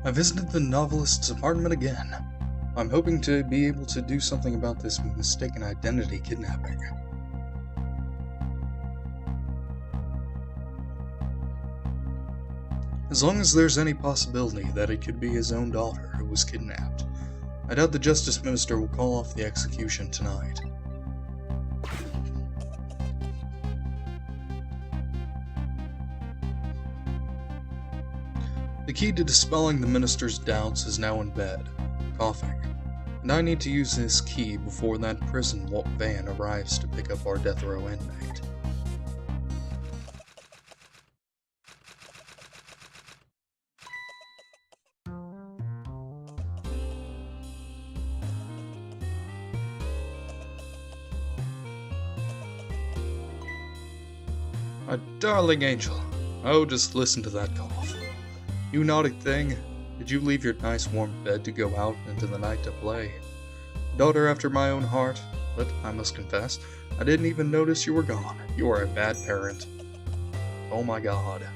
I visited the novelist's apartment again. I'm hoping to be able to do something about this mistaken identity kidnapping. As long as there's any possibility that it could be his own daughter who was kidnapped, I doubt the Justice Minister will call off the execution tonight. The key to dispelling the Minister's doubts is now in bed, coughing, and I need to use this key before that prison van arrives to pick up our death row inmate. My darling angel. Oh, just listen to that cough. You naughty thing. Did you leave your nice warm bed to go out into the night to play? Daughter after my own heart, but I must confess, I didn't even notice you were gone. You are a bad parent. Oh my god.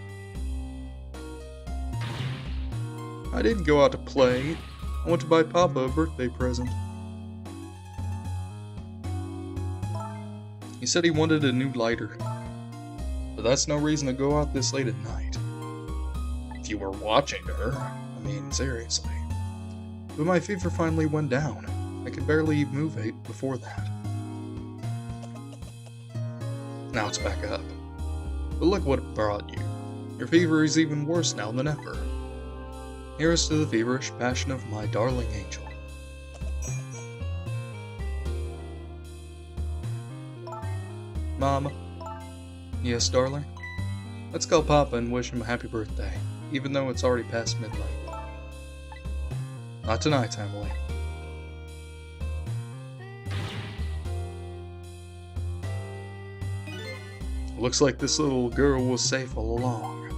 I didn't go out to play. I went to buy Papa a birthday present. He said he wanted a new lighter. But that's no reason to go out this late at night. If you were watching her, I mean, seriously. But my fever finally went down. I could barely move it before that. Now it's back up. But look what it brought you. Your fever is even worse now than ever. Here's to the feverish passion of my darling angel. Mama. Yes, darling? Let's call Papa and wish him a happy birthday, even though it's already past midnight. Not tonight, Emily. Looks like this little girl was safe all along.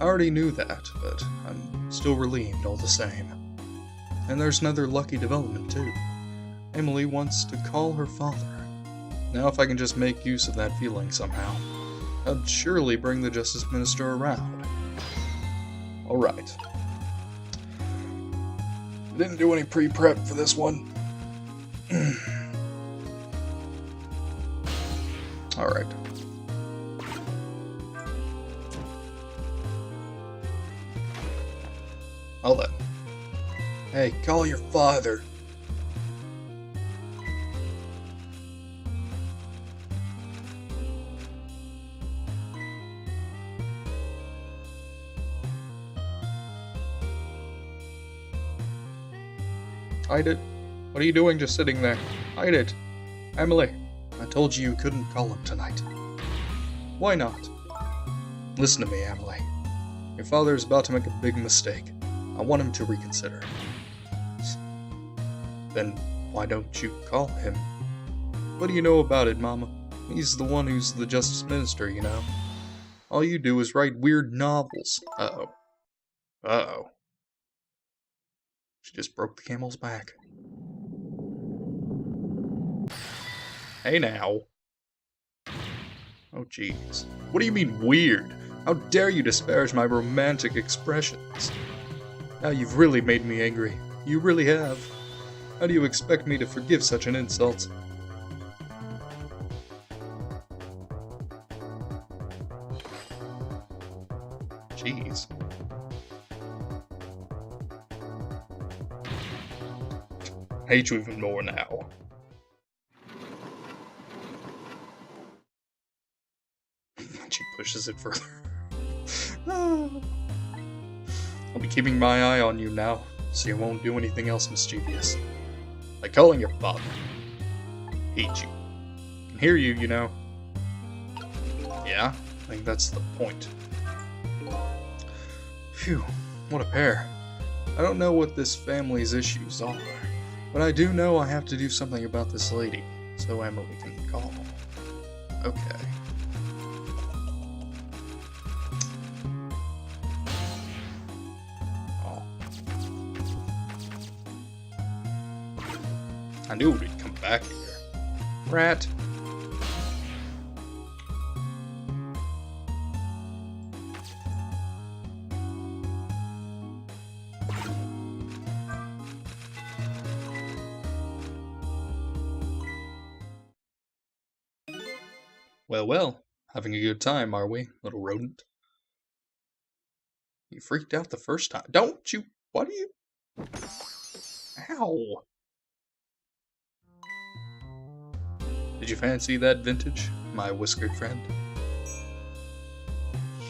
I already knew that, but I'm still relieved all the same. And there's another lucky development, too. Emily wants to call her father. Now if I can just make use of that feeling somehow, I'd surely bring the Justice Minister around. Alright. Didn't do any pre-prep for this one. Alright. Well then. Hey, call your father. Hide it. What are you doing just sitting there? Hide it. Emily, I told you you couldn't call him tonight. Why not? Listen to me, Emily. Your father is about to make a big mistake. I want him to reconsider. Then why don't you call him? What do you know about it, Mama? He's the one who's the Justice Minister, you know. All you do is write weird novels. Uh-oh. Uh-oh. She just broke the camel's back. Hey now. Oh jeez. What do you mean weird? How dare you disparage my romantic expressions? Now you've really made me angry. You really have. How do you expect me to forgive such an insult? Jeez. I hate you even more now. She pushes it further. I'll be keeping my eye on you now, so you won't do anything else mischievous. Like calling your father. Hate you. Can hear you, you know. Yeah, I think that's the point. Phew, what a pair. I don't know what this family's issues are, but I do know I have to do something about this lady, so Emily can call. Okay. Oh. I knew we'd come back here. Rat. Well, well, having a good time, are we, little rodent? You freaked out the first time. Don't you? What are you? Ow! Did you fancy that vintage, my whiskered friend?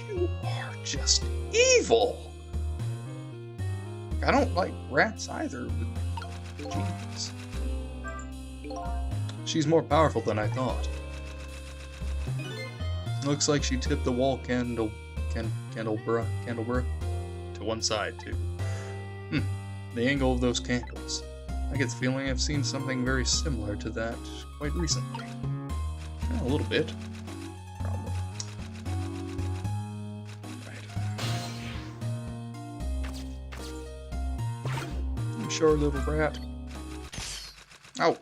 You are just evil! I don't like rats either, but jeez. She's more powerful than I thought. Looks like she tipped the wall Candelbra to one side, too. The angle of those candles. I get the feeling I've seen something very similar to that quite recently. Yeah, a little bit. Probably. Right. I'm sure, little brat. Oh.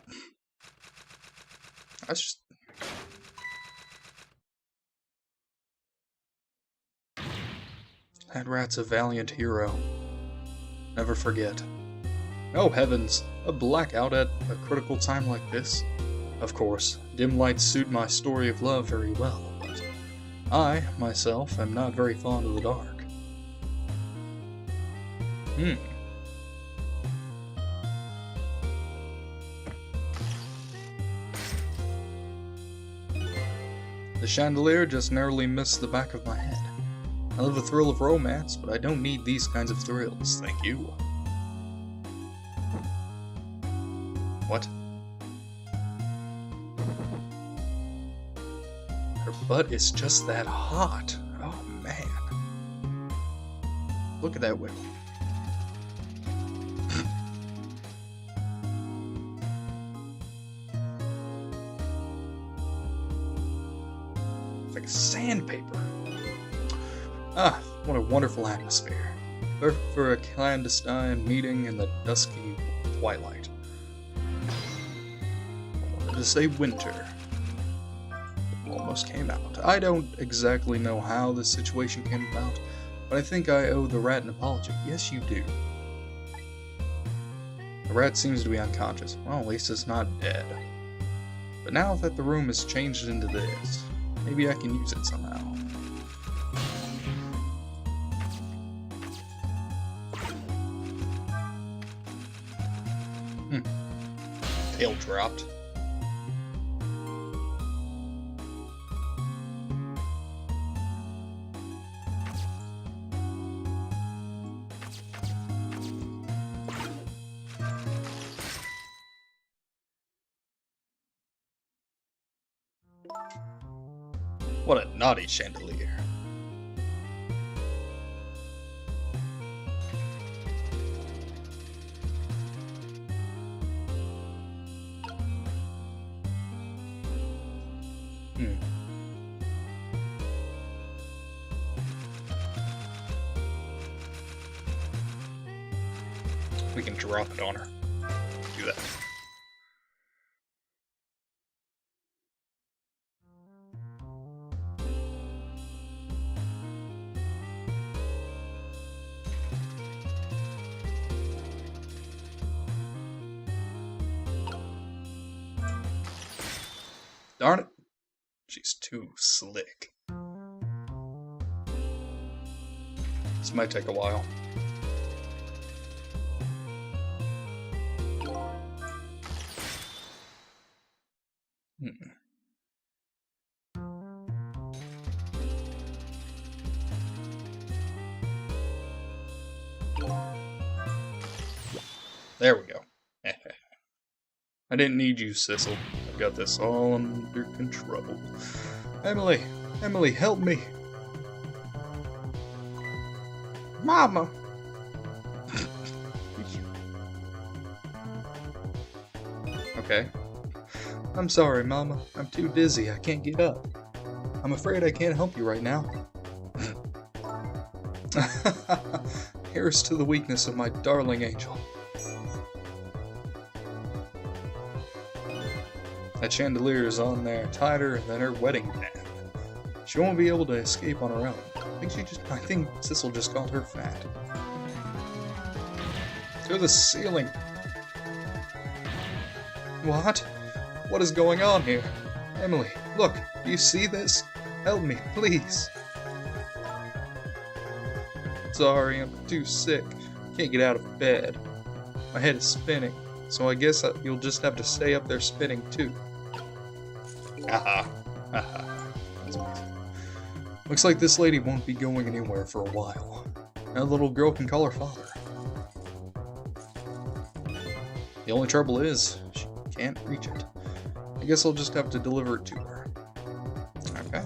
That's just... That rat's a valiant hero. Never forget. Oh heavens, a blackout at a critical time like this? Of course, dim lights suit my story of love very well, but I, myself, am not very fond of the dark. The chandelier just narrowly missed the back of my head. I love the thrill of romance, but I don't need these kinds of thrills, thank you. What? Her butt is just that hot. Oh man. Look at that wiggle. It's like sandpaper. Ah, what a wonderful atmosphere. Perfect for a clandestine meeting in the dusky twilight. I wanted to say winter. It almost came out. I don't exactly know how this situation came about, but I think I owe the rat an apology. Yes, you do. The rat seems to be unconscious. Well, at least it's not dead. But now that the room has changed into this, maybe I can use it somehow. Tail dropped. What a naughty chandelier. We can drop it on her. Do that. Darn it. She's too slick. This might take a while. There we go. I didn't need you, Sissel. I've got this all under control. Emily! Emily, help me! Mama! Okay. I'm sorry, Mama. I'm too dizzy. I can't get up. I'm afraid I can't help you right now. Here's to the weakness of my darling angel. That chandelier is on there tighter than her wedding band. She won't be able to escape on her own. I think Sissel just called her fat. To the ceiling! What? What is going on here? Emily, look, do you see this? Help me, please. Sorry, I'm too sick. Can't get out of bed. My head is spinning, so I guess you'll just have to stay up there spinning too. Haha. Haha. That's amazing. Looks like this lady won't be going anywhere for a while. Now the little girl can call her father. The only trouble is, she can't reach it. I guess I'll just have to deliver it to her. Okay.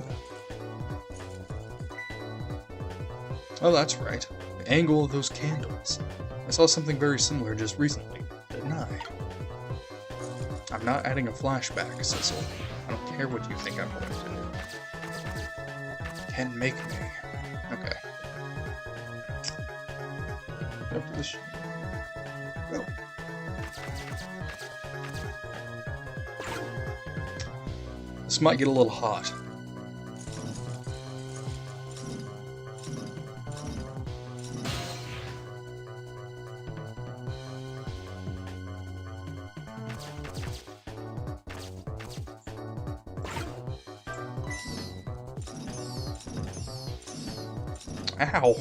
Oh, that's right. The angle of those candles. I saw something very similar just recently, didn't I? I'm not adding a flashback, Cecil. I don't care what you think I'm going to do. Can make me. Okay. Up to this. Go. This might get a little hot. Ow.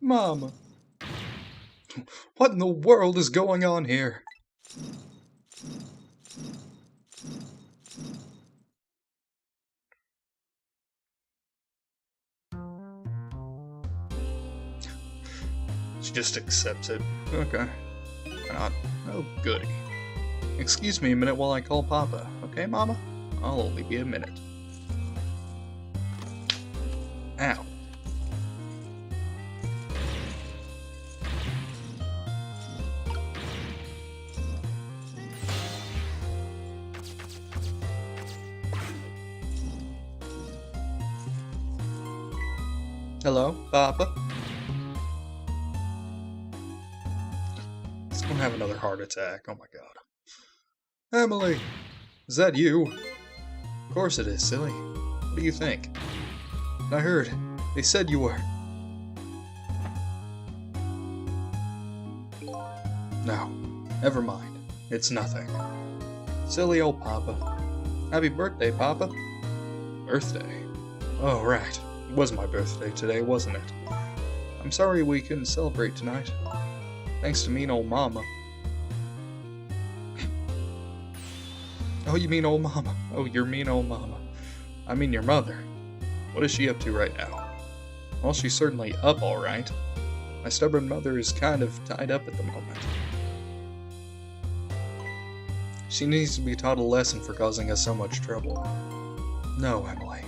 Mama. What in the world is going on here? She just accepts it. Okay. Why not? Oh, goody. Excuse me a minute while I call Papa, okay, Mama? I'll only be a minute. Ow. Hello, Papa? He's gonna have another heart attack. Oh my god. Emily! Is that you? Of course it is, silly. What do you think? I heard. They said you were. No. Never mind. It's nothing. Silly old Papa. Happy birthday, Papa. Birthday? Oh, right. It was my birthday today, wasn't it? I'm sorry we couldn't celebrate tonight. Thanks to mean old Mama. Oh, you mean old Mama? Oh, you're mean old Mama. I mean your mother. What is she up to right now? Well, she's certainly up alright. My stubborn mother is kind of tied up at the moment. She needs to be taught a lesson for causing us so much trouble. No, Emily.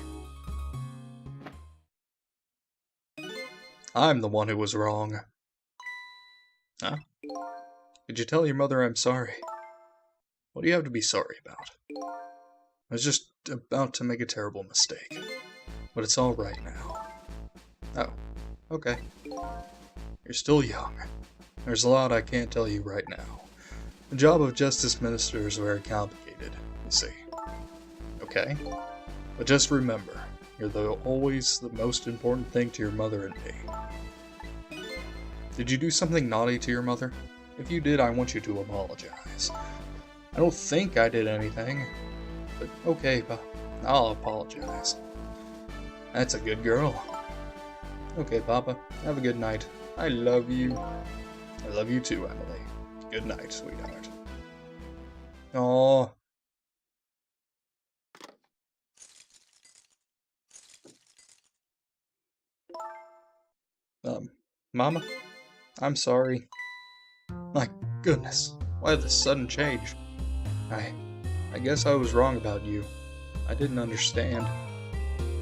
I'm the one who was wrong. Huh? Did you tell your mother I'm sorry? What do you have to be sorry about? I was just about to make a terrible mistake. But it's alright now. Oh, okay. You're still young. There's a lot I can't tell you right now. The job of Justice Minister is very complicated, you see. Okay? But just remember, you're always the most important thing to your mother and me. Did you do something naughty to your mother? If you did, I want you to apologize. I don't think I did anything, but okay, I'll apologize. That's a good girl. Okay, Papa, have a good night. I love you. I love you too, Emily. Good night, sweetheart. Aww. Mama? I'm sorry. My goodness, why the sudden change? I guess I was wrong about you. I didn't understand.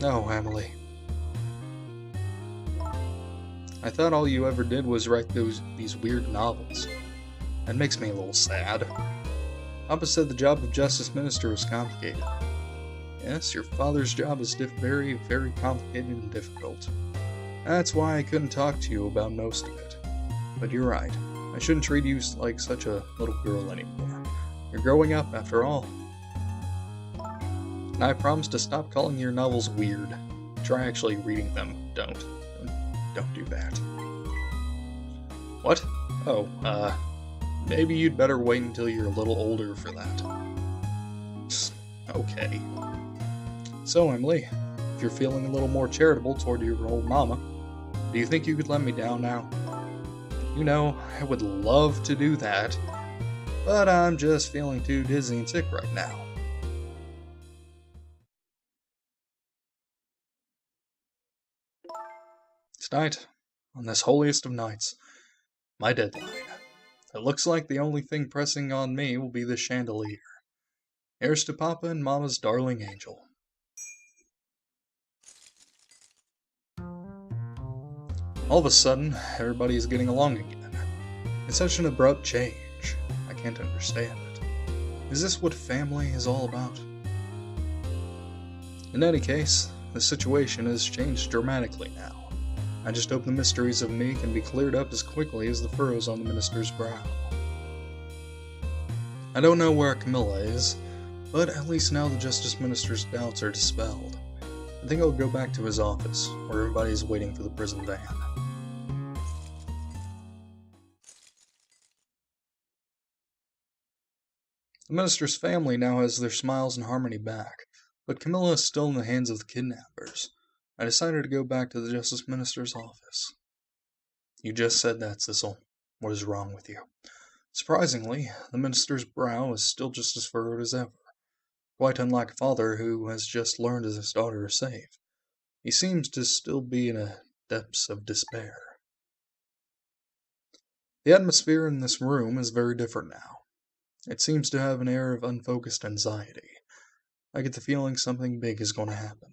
No, Emily. I thought all you ever did was write these weird novels. That makes me a little sad. Papa said the job of Justice Minister was complicated. Yes, your father's job is very, very complicated and difficult. That's why I couldn't talk to you about most of it. But you're right. I shouldn't treat you like such a little girl anymore. You're growing up, after all. And I promise to stop calling your novels weird. Try actually reading them. Don't do that. What? Oh, maybe you'd better wait until you're a little older for that. Okay. So, Emily, if you're feeling a little more charitable toward your old mama, do you think you could let me down now? You know, I would love to do that, but I'm just feeling too dizzy and sick right now. Tonight, on this holiest of nights, my deadline. It looks like the only thing pressing on me will be the chandelier. Here's to Papa and Mama's darling angel. All of a sudden, everybody is getting along again. It's such an abrupt change. I can't understand it. Is this what family is all about? In any case, the situation has changed dramatically now. I just hope the mysteries of me can be cleared up as quickly as the furrows on the minister's brow. I don't know where Camilla is, but at least now the Justice Minister's doubts are dispelled. I think I'll go back to his office, where everybody is waiting for the prison van. The minister's family now has their smiles and harmony back, but Camilla is still in the hands of the kidnappers. I decided to go back to the Justice Minister's office. You just said that, Cecil. What is wrong with you? Surprisingly, the minister's brow is still just as furrowed as ever, quite unlike a father who has just learned his daughter is safe. He seems to still be in a depths of despair. The atmosphere in this room is very different now. It seems to have an air of unfocused anxiety. I get the feeling something big is going to happen.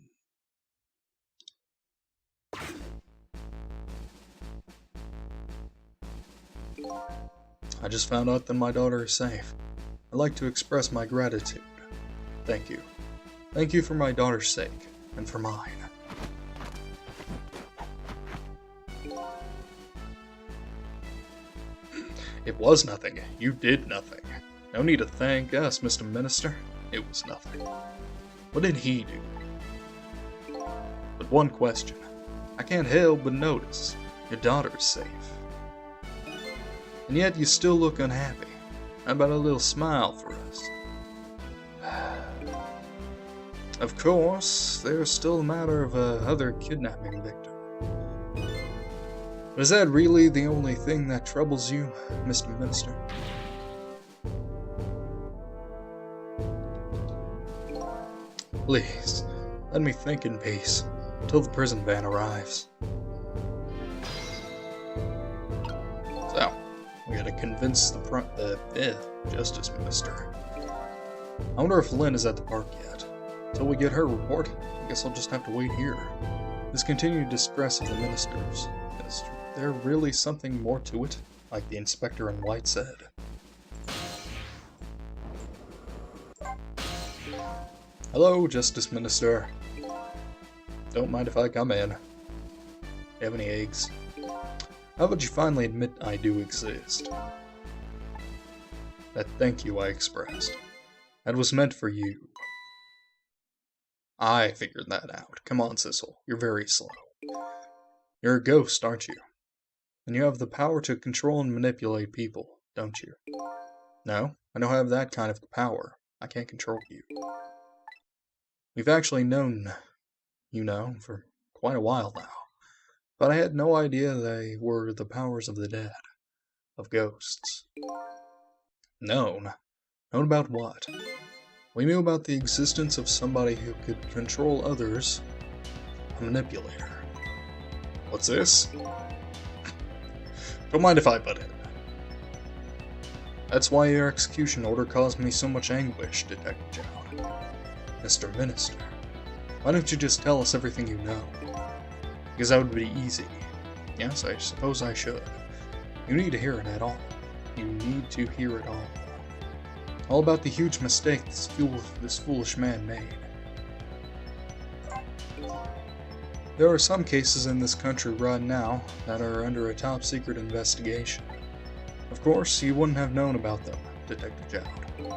I just found out that my daughter is safe. I'd like to express my gratitude. Thank you. Thank you for my daughter's sake, and for mine. It was nothing. You did nothing. No need to thank us, Mr. Minister. It was nothing. What did he do? But one question. I can't help but notice. Your daughter is safe. And yet you still look unhappy. How about a little smile for us? Of course, there's still a matter of other kidnapping victim. But is that really the only thing that troubles you, Mr. Minister? Please, let me think in peace until the prison van arrives. So, we gotta convince the Justice Minister. I wonder if Lynn is at the park yet. Until we get her report, I guess I'll just have to wait here. This continued distress of the ministers. Is there really something more to it, like the inspector in white said? Hello, Justice Minister. Don't mind if I come in. Have any eggs? How about you finally admit I do exist? That thank you I expressed. That was meant for you. I figured that out. Come on, Cecil. You're very slow. You're a ghost, aren't you? And you have the power to control and manipulate people, don't you? No, I don't have that kind of power. I can't control you. We've actually known, you know, for quite a while now. But I had no idea they were the powers of the dead. Of ghosts. Known? Known about what? We knew about the existence of somebody who could control others. A manipulator. What's this? Don't mind if I butt in. That's why your execution order caused me so much anguish, Detective John. Mr. Minister, why don't you just tell us everything you know? Because that would be easy. Yes, I suppose I should. You need to hear it at all. You need to hear it all. All about the huge mistake this foolish man made. There are some cases in this country right now that are under a top secret investigation. Of course, you wouldn't have known about them, Detective Jowd.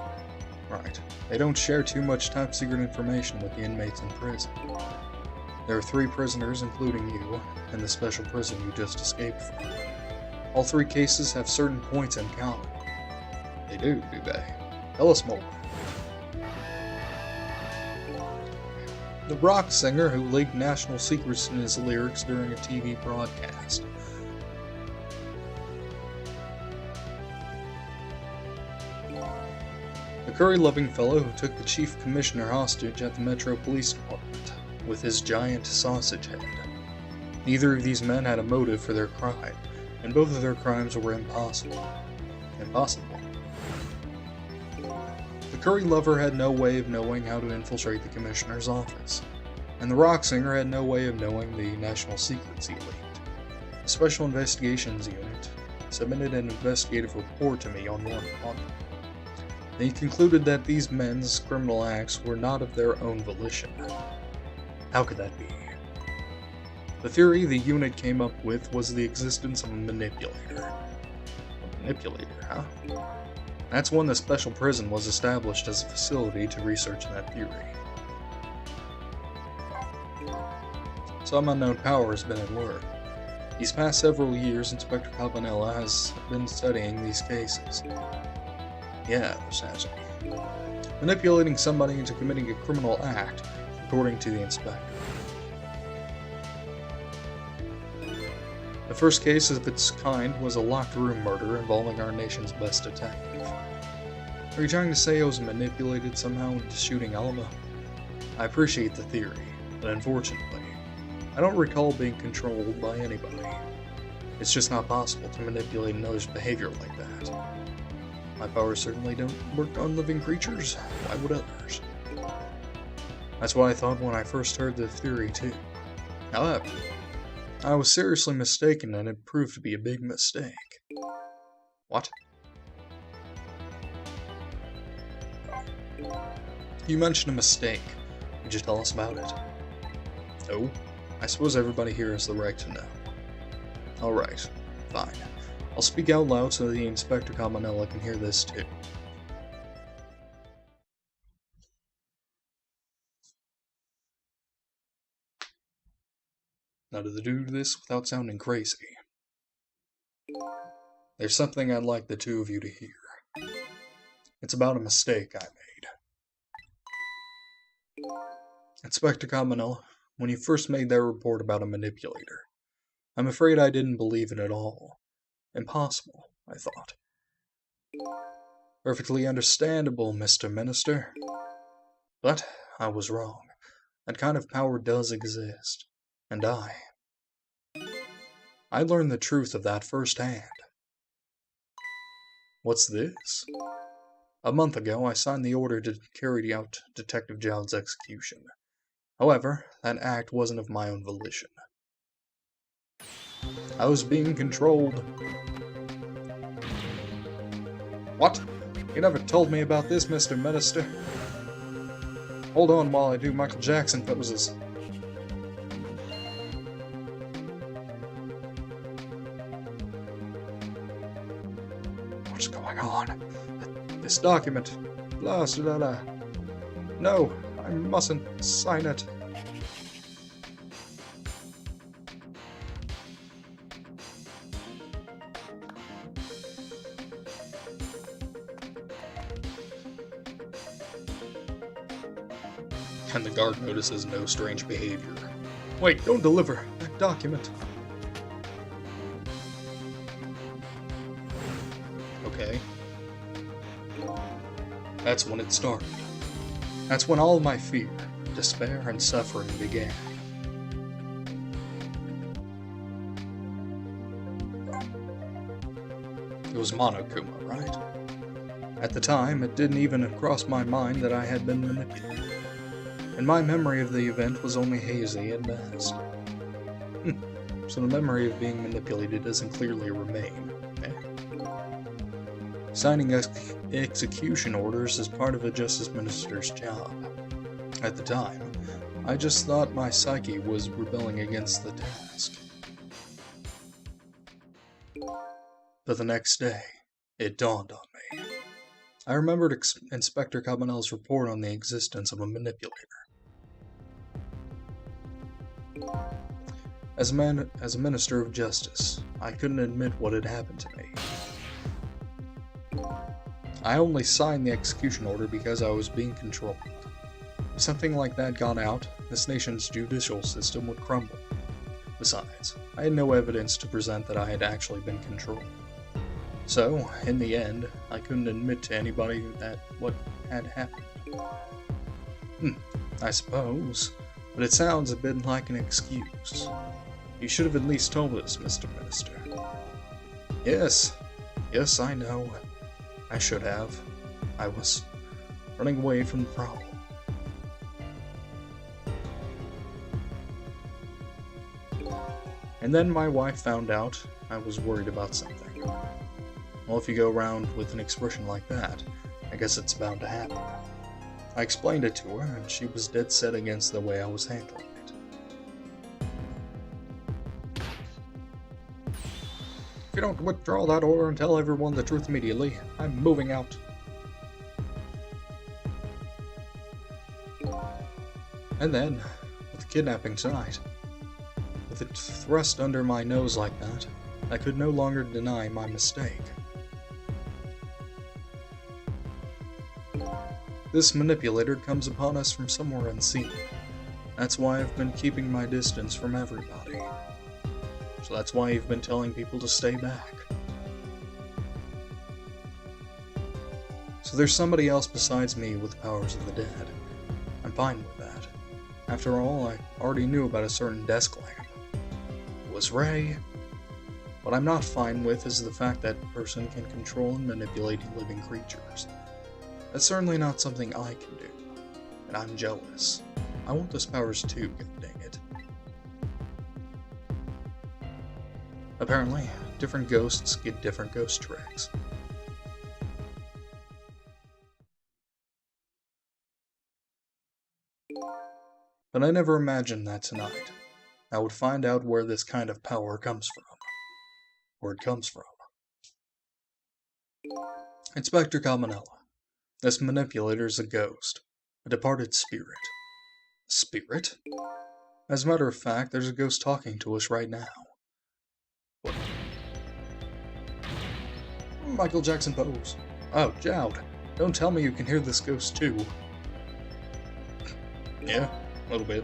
Right. They don't share too much top secret information with the inmates in prison. There are 3 prisoners, including you, in the special prison you just escaped from. All 3 cases have certain points in common. They do they? Tell us more. The rock singer who leaked national secrets in his lyrics during a TV broadcast. The curry-loving fellow who took the chief commissioner hostage at the Metro Police Department with his giant sausage head. Neither of these men had a motive for their crime, and both of their crimes were impossible. Impossible. The curry lover had no way of knowing how to infiltrate the commissioner's office, and the rock singer had no way of knowing the national secrets he leaked. The Special Investigations Unit submitted an investigative report to me on one of them. They concluded that these men's criminal acts were not of their own volition. How could that be? The theory the unit came up with was the existence of a manipulator. A manipulator, huh? That's when the special prison was established as a facility to research that theory. Some unknown power has been at work. These past several years, Inspector Campanella has been studying these cases. Yeah, has he? Manipulating somebody into committing a criminal act, according to the inspector. The first case of its kind was a locked room murder involving our nation's best detective. Are you trying to say I was manipulated somehow into shooting Alma? I appreciate the theory, but unfortunately, I don't recall being controlled by anybody. It's just not possible to manipulate another's behavior like that. My powers certainly don't work on living creatures. Why would others? That's what I thought when I first heard the theory, too. However, I was seriously mistaken, and it proved to be a big mistake. What? You mentioned a mistake. Could you tell us about it? No. I suppose everybody here has the right to know. Alright, fine. I'll speak out loud so the Inspector Campanella can hear this too. Now to do this without sounding crazy. There's something I'd like the two of you to hear. It's about a mistake I made. Inspector Campanella, when you first made that report about a manipulator, I'm afraid I didn't believe it at all. Impossible, I thought. Perfectly understandable, Mr. Minister. But I was wrong. That kind of power does exist. And I learned the truth of that firsthand. What's this? A month ago, I signed the order to carry out Detective Jowd's execution. However, that act wasn't of my own volition. I was being controlled. What? You never told me about this, Mr. Minister. Hold on while I do Michael Jackson poses. What's going on? This document. Blah, blah, blah. No, I mustn't sign it. And the guard notices no strange behavior. Wait, don't deliver that document. Okay. That's when it started. That's when all my fear, despair, and suffering began. It was Monokuma, right? At the time, it didn't even cross my mind that I had been manipulated. And my memory of the event was only hazy at best. So the memory of being manipulated doesn't clearly remain, eh? Signing execution orders is part of a justice minister's job. At the time, I just thought my psyche was rebelling against the task. But the next day, it dawned on me. I remembered Inspector Cabanel's report on the existence of a manipulator. As a minister of justice, I couldn't admit what had happened to me. I only signed the execution order because I was being controlled. If something like that got out, this nation's judicial system would crumble. Besides, I had no evidence to present that I had actually been controlled. So, in the end, I couldn't admit to anybody that what had happened. I suppose, but it sounds a bit like an excuse. You should have at least told us, Mr. Minister. Yes, I know. I should have. I was running away from the problem. And then my wife found out I was worried about something. Well, if you go around with an expression like that, I guess it's bound to happen. I explained it to her, and she was dead set against the way I was handling it. If you don't withdraw that order and tell everyone the truth immediately, I'm moving out. And then, with the kidnapping tonight, with it thrust under my nose like that, I could no longer deny my mistake. This manipulator comes upon us from somewhere unseen. That's why I've been keeping my distance from everybody. So that's why you've been telling people to stay back. So there's somebody else besides me with the powers of the dead. I'm fine with that. After all, I already knew about a certain desk lamp. It was Ray. What I'm not fine with is the fact that a person can control and manipulate living creatures. That's certainly not something I can do, and I'm jealous. I want those powers too, dang it. Apparently, different ghosts get different ghost tricks. But I never imagined that tonight I would find out where this kind of power comes from. Where it comes from. Inspector Cabanela. This manipulator is a ghost, a departed spirit. Spirit? As a matter of fact, there's a ghost talking to us right now. What? Michael Jackson pose. Oh, Jowd, don't tell me you can hear this ghost too. Yeah, a little bit.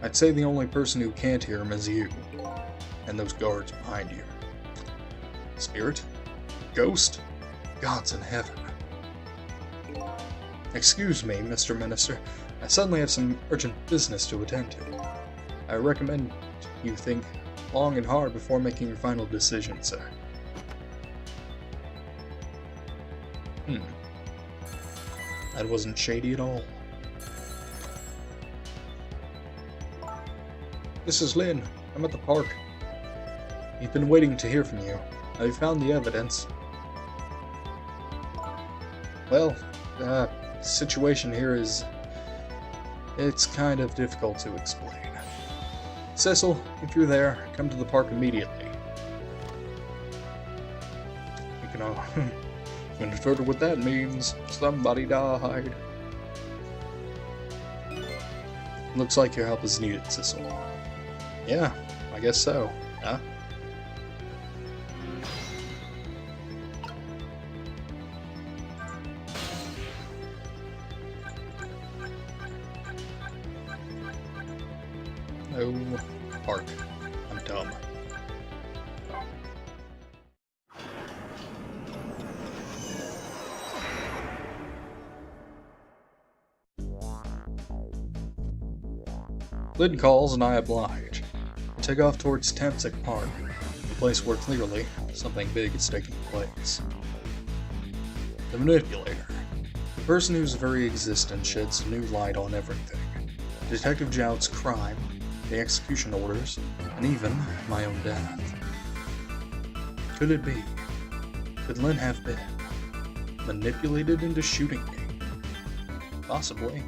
I'd say the only person who can't hear him is you, and those guards behind you. Spirit? Ghost? Gods in heaven. Excuse me, Mr. Minister. I suddenly have some urgent business to attend to. I recommend you think long and hard before making your final decision, sir. That wasn't shady at all. This is Lynn. I'm at the park. We've been waiting to hear from you. Have you found the evidence? Well, the situation here is... it's kind of difficult to explain. Cecil, if you're there, come to the park immediately. You can interpret what that means. Somebody died. Looks like your help is needed, Cecil. Yeah, I guess so. Huh? No, park. I'm dumb. Lynn calls and I oblige. I take off towards Tamsic Park, the place where clearly something big is taking place. The manipulator. The person whose very existence sheds new light on everything. Detective Jowd's crime, the execution orders, and even my own death. Could it be? Could Lynn have been manipulated into shooting me? Possibly.